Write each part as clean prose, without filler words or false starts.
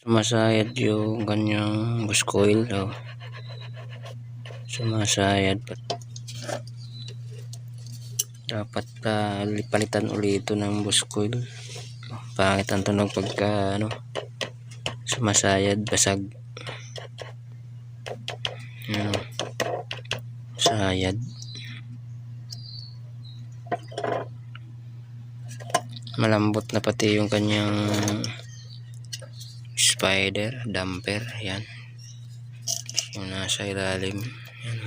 Sumasayad yung kanyang bush coil. Sumasayad. Dapat palitan ulit ito ng bush coil. Pangit ang tunog pagka sumasayad, basag. Sayad. Malambot na pati yung kanyang spider, damper. Yan. Yung nasa ilalim. Yan.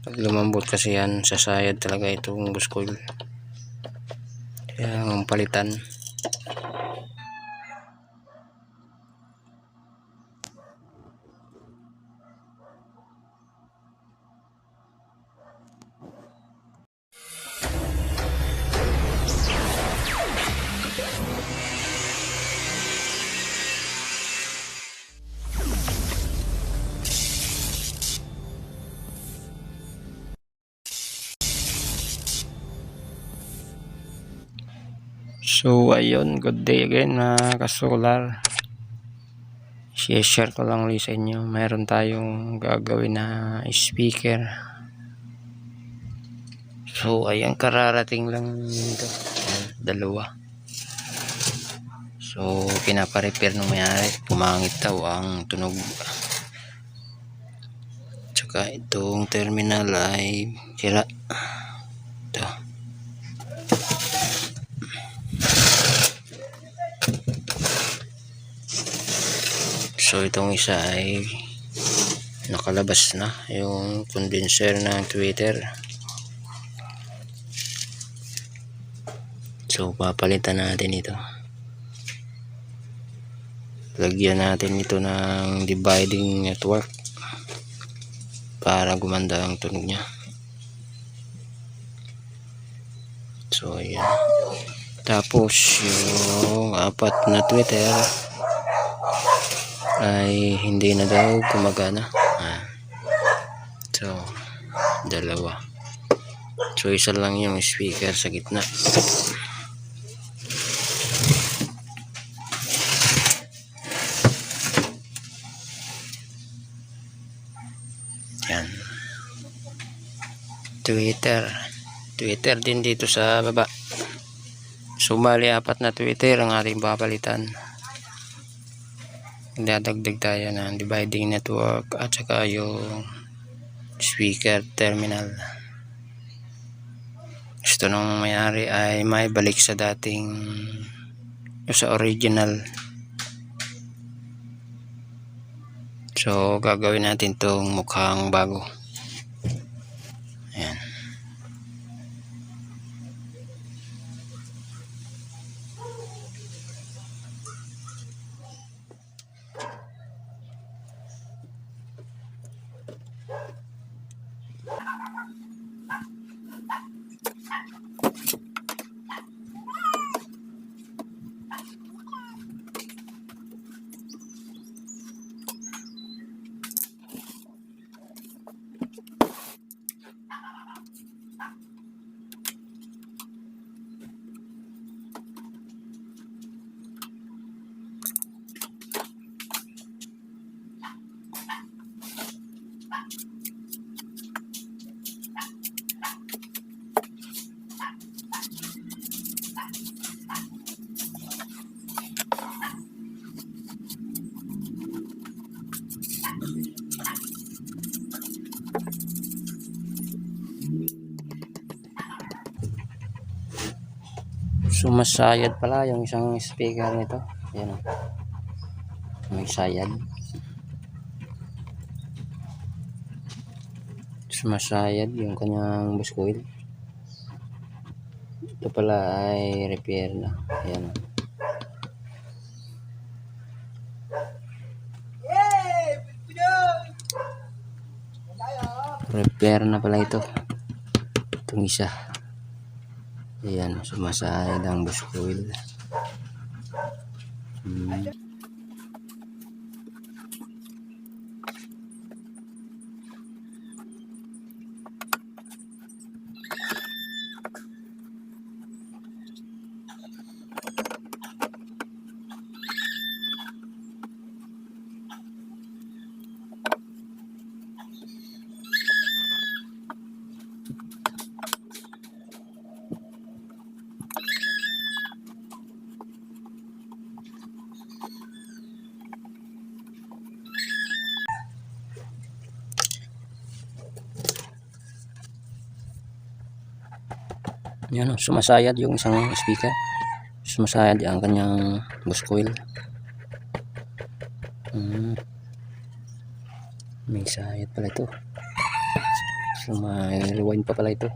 Pag lumambot kasi yan, sasayad talaga itong bush coil. Kaya ang palitan. So ayun, good day again mga kasolar. Share ko lang ulit sa inyo. Mayroon tayong gagawin na speaker. So ayan, kararating lang dito. Dalawa. So pinapa-repair ng mayari. Pumangit daw ang tunog. Tsaka itong terminal ay sira. Ito. So itong isa ay nakalabas na yung condenser ng tweeter. So papalitan natin ito. Lagyan natin ito ng dividing network para gumanda ang tunog niya. So ayan. Tapos yung apat na tweeter ay hindi na daw gumagana. So dalawa. So isa lang yung speaker sa gitna. Yan. Tweeter din dito sa baba. Sumali apat na tweeter ang ating papalitan. Dadagdag tayo ng dividing network at saka yung speaker terminal. Gusto nung may-ari ay may balik sa dating sa original. So gagawin natin tong mukhang bago. Ayan. Sumasayad pala yung isang speaker nito. Ayan o. May sayad. Sumasayad yung kanyang bush coil. Ito pala ay repair na. Ayan o. Repair na pala ito. Itong isa. Ayan, sumasayad ang bush coil. Yan, sumasayad yung isang speaker. Sumasayad ang kanyang bus coil. May sayad pala ito. So may rewind pa pala ito.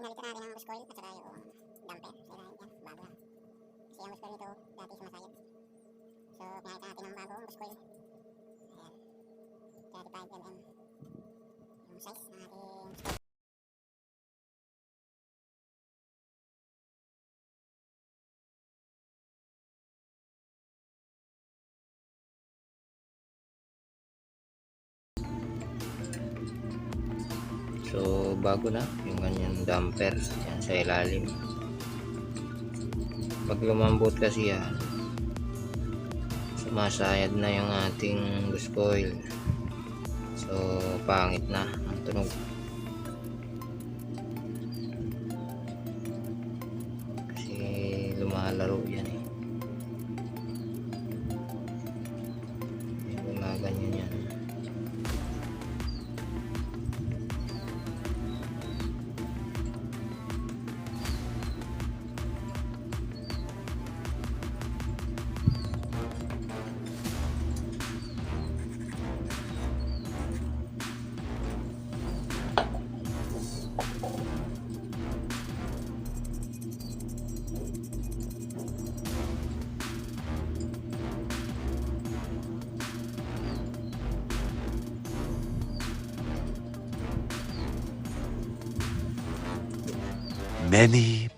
pinalitan natin ng buskoil at saka yung damper. So, yan, bago lang. Kasi ang buskoil nito dati sumasayad. So, pinalitan natin ng bagong buskoil. Ayan. 35mm yung size ng ating buskoil. So bago na yung kanyang damper yan sa ilalim. Pag lumambot kasi yan, sumasayad na yung ating buskoil. So pangit na ang tunog. Kasi lumalaro yan eh. Gumaganyan yan.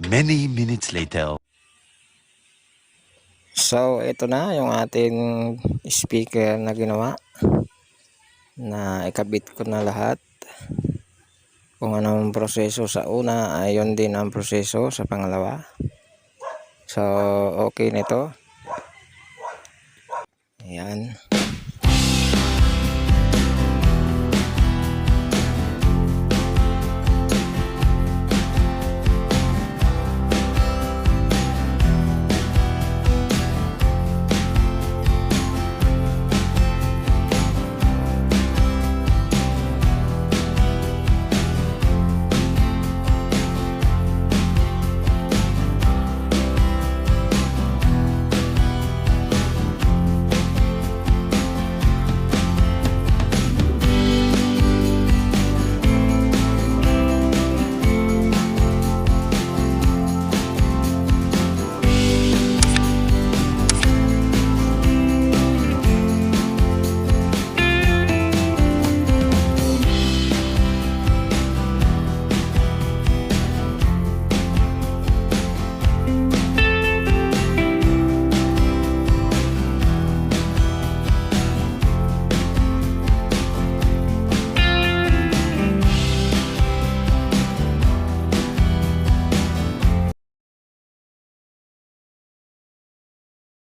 Many minutes later. So ito na yung ating speaker na ginawa, na ikabit ko na lahat. Kung anong proseso sa una, ayon din ang proseso sa pangalawa. So okay nito. Ayan.